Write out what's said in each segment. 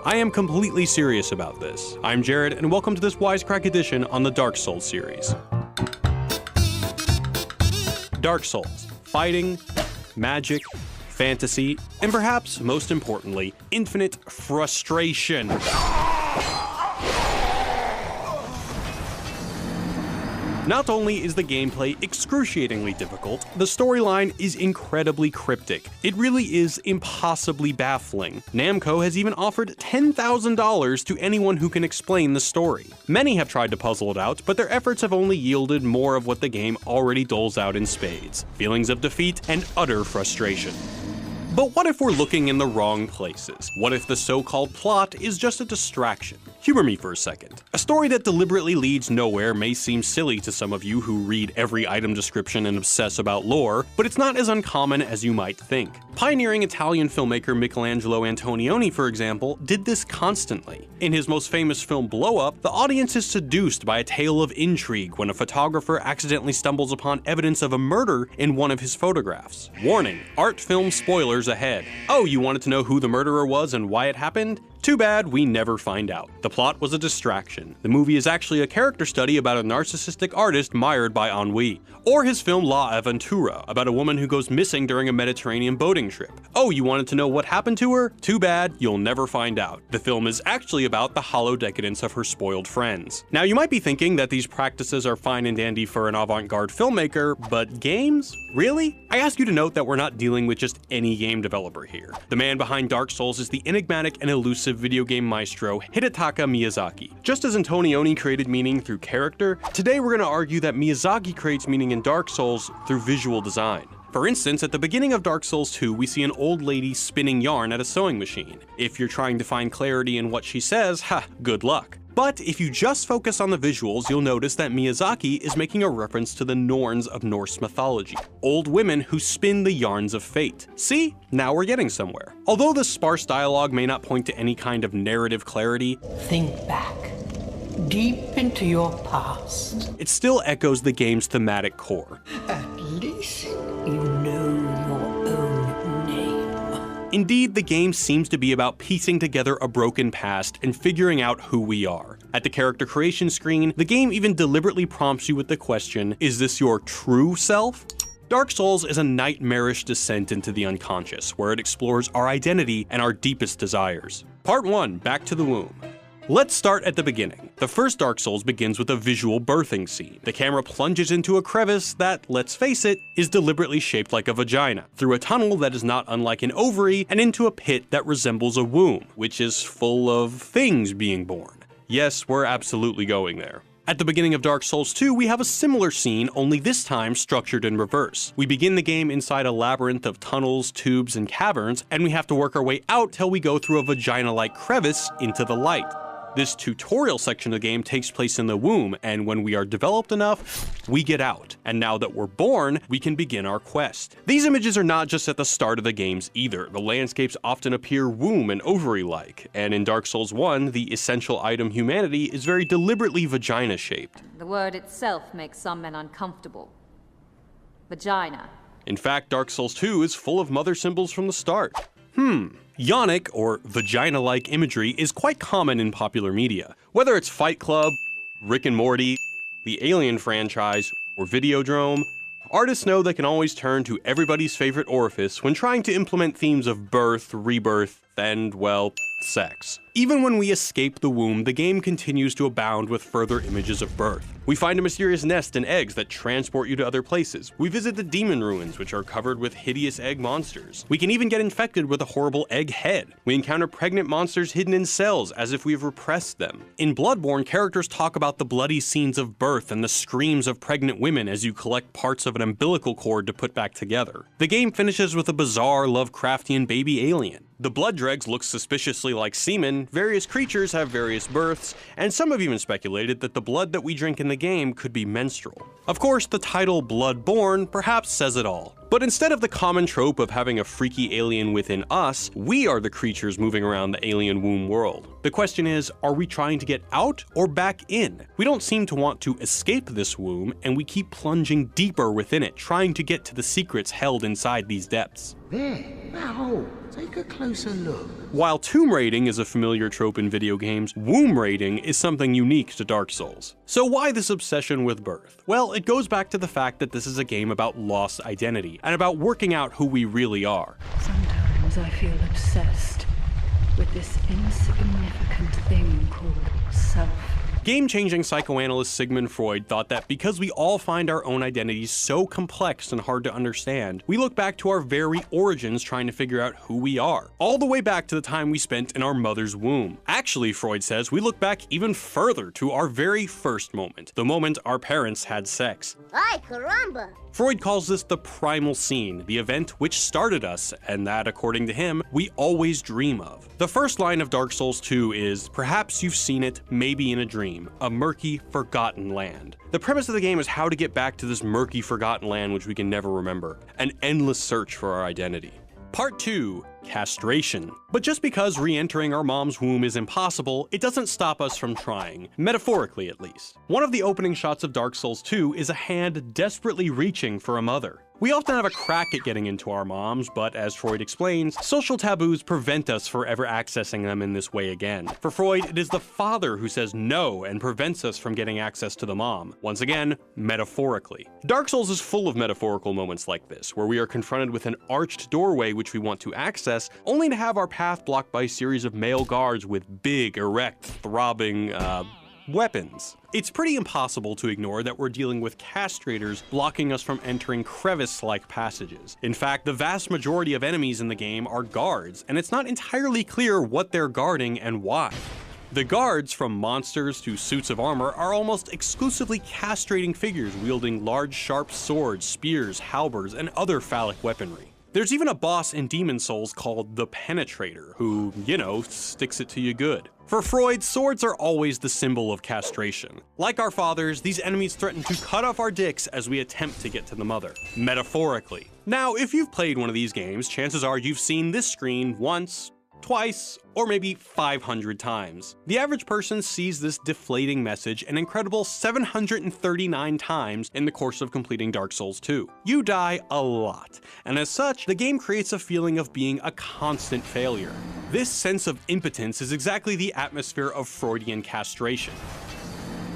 I am completely serious about this. I'm Jared, and welcome to this Wisecrack edition on the Dark Souls series. Dark Souls. Fighting, magic, fantasy, and perhaps, most importantly, infinite frustration. Not only is the gameplay excruciatingly difficult, the storyline is incredibly cryptic. It really is impossibly baffling. Namco has even offered $10,000 to anyone who can explain the story. Many have tried to puzzle it out, but their efforts have only yielded more of what the game already doles out in spades: feelings of defeat and utter frustration. But what if we're looking in the wrong places? What if the so-called plot is just a distraction? Humor me for a second. A story that deliberately leads nowhere may seem silly to some of you who read every item description and obsess about lore, but it's not as uncommon as you might think. Pioneering Italian filmmaker Michelangelo Antonioni, for example, did this constantly. In his most famous film Blow Up, the audience is seduced by a tale of intrigue when a photographer accidentally stumbles upon evidence of a murder in one of his photographs. Warning, art film spoilers ahead. Oh, you wanted to know who the murderer was and why it happened? Too bad we never find out. The plot was a distraction. The movie is actually a character study about a narcissistic artist mired by ennui. Or his film La Aventura, about a woman who goes missing during a Mediterranean boating trip. Oh, you wanted to know what happened to her? Too bad, you'll never find out. The film is actually about the hollow decadence of her spoiled friends. Now you might be thinking that these practices are fine and dandy for an avant-garde filmmaker, but games? Really? I ask you to note that we're not dealing with just any game developer here. The man behind Dark Souls is the enigmatic and elusive video game maestro Hidetaka Miyazaki. Just as Antonioni created meaning through character, today we're going to argue that Miyazaki creates meaning in Dark Souls through visual design. For instance, at the beginning of Dark Souls 2, we see an old lady spinning yarn at a sewing machine. If you're trying to find clarity in what she says, good luck. But if you just focus on the visuals, you'll notice that Miyazaki is making a reference to the Norns of Norse mythology, old women who spin the yarns of fate. See? Now we're getting somewhere. Although the sparse dialogue may not point to any kind of narrative clarity, think back, deep into your past. It still echoes the game's thematic core. At least you know your own name. Indeed, the game seems to be about piecing together a broken past and figuring out who we are. At the character creation screen, the game even deliberately prompts you with the question, is this your true self? Dark Souls is a nightmarish descent into the unconscious, where it explores our identity and our deepest desires. Part 1, Back to the Womb. Let's start at the beginning. The first Dark Souls begins with a visual birthing scene. The camera plunges into a crevice that, let's face it, is deliberately shaped like a vagina, through a tunnel that is not unlike an ovary, and into a pit that resembles a womb, which is full of things being born. Yes, we're absolutely going there. At the beginning of Dark Souls 2, we have a similar scene, only this time structured in reverse. We begin the game inside a labyrinth of tunnels, tubes, and caverns, and we have to work our way out till we go through a vagina-like crevice into the light. This tutorial section of the game takes place in the womb, and when we are developed enough, we get out. And now that we're born, we can begin our quest. These images are not just at the start of the games either. The landscapes often appear womb and ovary-like, and in Dark Souls 1, the essential item humanity is very deliberately vagina-shaped. The word itself makes some men uncomfortable. Vagina. In fact, Dark Souls 2 is full of mother symbols from the start. Yonic, or vagina-like imagery, is quite common in popular media. Whether it's Fight Club, Rick and Morty, the Alien franchise, or Videodrome, artists know they can always turn to everybody's favorite orifice when trying to implement themes of birth, rebirth, and, well, sex. Even when we escape the womb, the game continues to abound with further images of birth. We find a mysterious nest and eggs that transport you to other places. We visit the demon ruins, which are covered with hideous egg monsters. We can even get infected with a horrible egg head. We encounter pregnant monsters hidden in cells, as if we've repressed them. In Bloodborne, characters talk about the bloody scenes of birth and the screams of pregnant women as you collect parts of an umbilical cord to put back together. The game finishes with a bizarre Lovecraftian baby alien. The blood dregs look suspiciously like semen, various creatures have various births, and some have even speculated that the blood that we drink in the game could be menstrual. Of course, the title Bloodborne perhaps says it all. But instead of the common trope of having a freaky alien within us, we are the creatures moving around the alien womb world. The question is, are we trying to get out or back in? We don't seem to want to escape this womb, and we keep plunging deeper within it, trying to get to the secrets held inside these depths. There, that hole. It's Take a closer look. While tomb raiding is a familiar trope in video games, womb raiding is something unique to Dark Souls. So why this obsession with birth? Well, it goes back to the fact that this is a game about lost identity, and about working out who we really are. Sometimes I feel obsessed with this insignificant thing called self. Game-changing psychoanalyst Sigmund Freud thought that because we all find our own identities so complex and hard to understand, we look back to our very origins trying to figure out who we are, all the way back to the time we spent in our mother's womb. Actually, Freud says we look back even further to our very first moment, the moment our parents had sex. Ay, caramba! Freud calls this the primal scene, the event which started us, and that, according to him, we always dream of. The first line of Dark Souls 2 is, "Perhaps you've seen it, maybe in a dream, a murky, forgotten land." The premise of the game is how to get back to this murky, forgotten land which we can never remember, an endless search for our identity. Part 2, castration. But just because re-entering our mom's womb is impossible, it doesn't stop us from trying, metaphorically at least. One of the opening shots of Dark Souls 2 is a hand desperately reaching for a mother. We often have a crack at getting into our moms, but as Freud explains, social taboos prevent us from ever accessing them in this way again. For Freud, it is the father who says no and prevents us from getting access to the mom. Once again, metaphorically. Dark Souls is full of metaphorical moments like this, where we are confronted with an arched doorway which we want to access, only to have our path blocked by a series of male guards with big, erect, throbbing, weapons. It's pretty impossible to ignore that we're dealing with castrators blocking us from entering crevice-like passages. In fact, the vast majority of enemies in the game are guards, and it's not entirely clear what they're guarding and why. The guards, from monsters to suits of armor, are almost exclusively castrating figures wielding large sharp swords, spears, halberds, and other phallic weaponry. There's even a boss in Demon Souls called the Penetrator, who, you know, sticks it to you good. For Freud, swords are always the symbol of castration. Like our fathers, these enemies threaten to cut off our dicks as we attempt to get to the mother, metaphorically. Now, if you've played one of these games, chances are you've seen this screen once, twice, or maybe 500 times. The average person sees this deflating message an incredible 739 times in the course of completing Dark Souls 2. You die a lot, and as such, the game creates a feeling of being a constant failure. This sense of impotence is exactly the atmosphere of Freudian castration.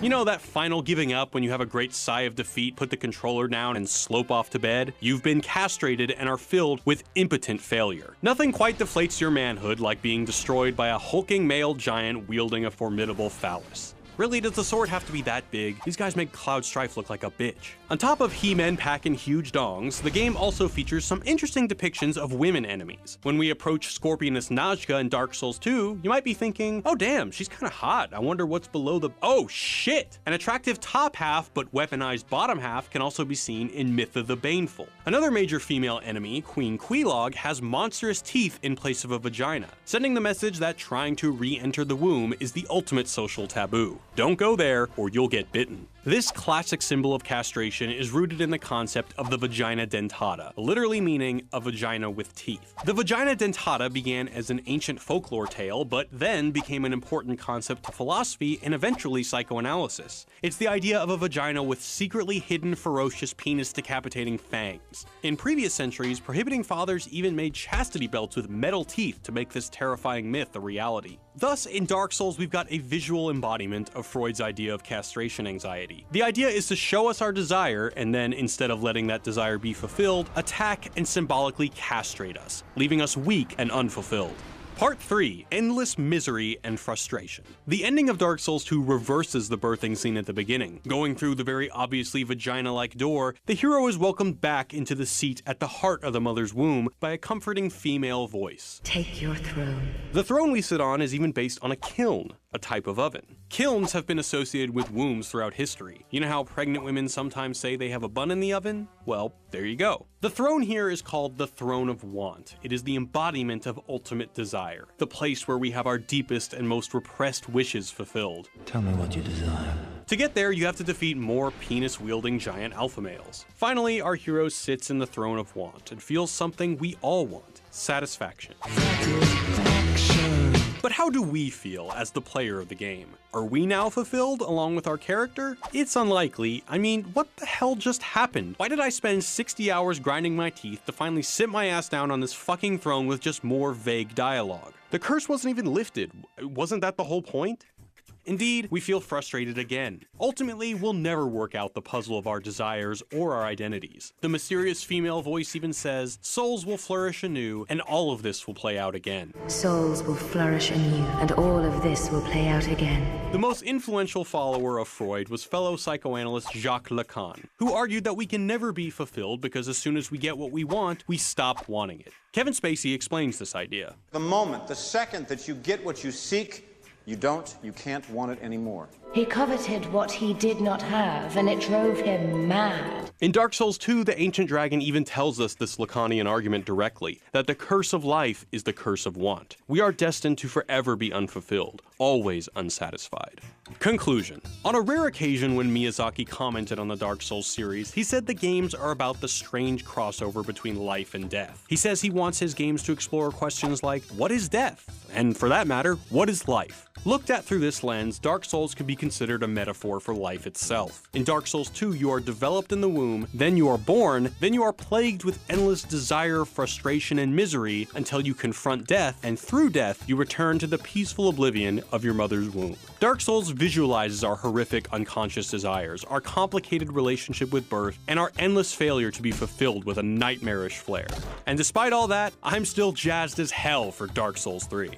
You know that final giving up when you have a great sigh of defeat, put the controller down, and slope off to bed? You've been castrated and are filled with impotent failure. Nothing quite deflates your manhood like being destroyed by a hulking male giant wielding a formidable phallus. Really, does the sword have to be that big? These guys make Cloud Strife look like a bitch. On top of he-men packing huge dongs, the game also features some interesting depictions of women enemies. When we approach Scorpioness Najka in Dark Souls 2, you might be thinking, oh damn, she's kinda hot, I wonder what's below the— oh shit! An attractive top half but weaponized bottom half can also be seen in Myth of the Baneful. Another major female enemy, Queen Quelaag, has monstrous teeth in place of a vagina, sending the message that trying to re-enter the womb is the ultimate social taboo. Don't go there, or you'll get bitten. This classic symbol of castration is rooted in the concept of the vagina dentata, literally meaning a vagina with teeth. The vagina dentata began as an ancient folklore tale, but then became an important concept to philosophy and eventually psychoanalysis. It's the idea of a vagina with secretly hidden ferocious penis-decapitating fangs. In previous centuries, prohibiting fathers even made chastity belts with metal teeth to make this terrifying myth a reality. Thus, in Dark Souls, we've got a visual embodiment of Freud's idea of castration anxiety. The idea is to show us our desire, and then, instead of letting that desire be fulfilled, attack and symbolically castrate us, leaving us weak and unfulfilled. Part 3, Endless Misery and Frustration. The ending of Dark Souls 2 reverses the birthing scene at the beginning. Going through the very obviously vagina-like door, the hero is welcomed back into the seat at the heart of the mother's womb by a comforting female voice. Take your throne. The throne we sit on is even based on a kiln, a type of oven. Kilns have been associated with wombs throughout history. You know how pregnant women sometimes say they have a bun in the oven? Well, there you go. The throne here is called the Throne of Want. It is the embodiment of ultimate desire, the place where we have our deepest and most repressed wishes fulfilled. Tell me what you desire. To get there, you have to defeat more penis-wielding giant alpha males. Finally, our hero sits in the Throne of Want and feels something we all want: satisfaction. Satisfaction. But how do we feel as the player of the game? Are we now fulfilled along with our character? It's unlikely. I mean, what the hell just happened? Why did I spend 60 hours grinding my teeth to finally sit my ass down on this fucking throne with just more vague dialogue? The curse wasn't even lifted. Wasn't that the whole point? Indeed, we feel frustrated again. Ultimately, we'll never work out the puzzle of our desires or our identities. The mysterious female voice even says, souls will flourish anew, and all of this will play out again. Souls will flourish anew, and all of this will play out again. The most influential follower of Freud was fellow psychoanalyst Jacques Lacan, who argued that we can never be fulfilled because as soon as we get what we want, we stop wanting it. Kevin Spacey explains this idea. The moment, the second that you get what you seek, you can't want it anymore. He coveted what he did not have, and it drove him mad. In Dark Souls 2, the ancient dragon even tells us this Lacanian argument directly, that the curse of life is the curse of want. We are destined to forever be unfulfilled, always unsatisfied. Conclusion. On a rare occasion when Miyazaki commented on the Dark Souls series, he said the games are about the strange crossover between life and death. He says he wants his games to explore questions like, what is death? And for that matter, what is life? Looked at through this lens, Dark Souls can be considered a metaphor for life itself. In Dark Souls 2, you are developed in the womb, then you are born, then you are plagued with endless desire, frustration, and misery until you confront death, and through death, you return to the peaceful oblivion of your mother's womb. Dark Souls visualizes our horrific unconscious desires, our complicated relationship with birth, and our endless failure to be fulfilled with a nightmarish flair. And despite all that, I'm still jazzed as hell for Dark Souls 3.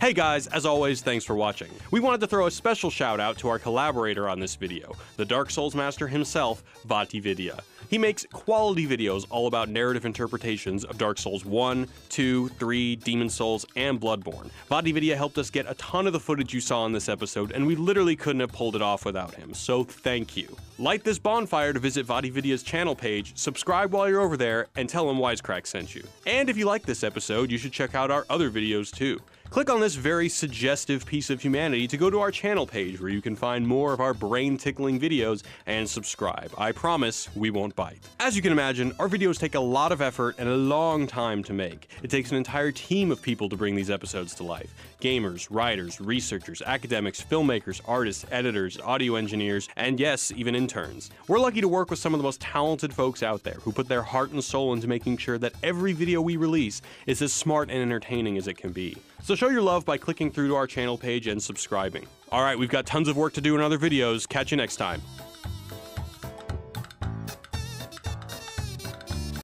Hey guys, as always, thanks for watching. We wanted to throw a special shout out to our collaborator on this video, the Dark Souls master himself, vaatividya. He makes quality videos all about narrative interpretations of Dark Souls 1, 2, 3, Demon Souls, and Bloodborne. vaatividya helped us get a ton of the footage you saw in this episode, and we literally couldn't have pulled it off without him, so thank you. Light this bonfire to visit vaatividya's channel page, subscribe while you're over there, and tell him Wisecrack sent you. And if you like this episode, you should check out our other videos too. Click on this very suggestive piece of humanity to go to our channel page where you can find more of our brain-tickling videos and subscribe. I promise we won't bite. As you can imagine, our videos take a lot of effort and a long time to make. It takes an entire team of people to bring these episodes to life. Gamers, writers, researchers, academics, filmmakers, artists, editors, audio engineers, and yes, even interns. We're lucky to work with some of the most talented folks out there who put their heart and soul into making sure that every video we release is as smart and entertaining as it can be. So show your love by clicking through to our channel page and subscribing. Alright, we've got tons of work to do in other videos. Catch you next time.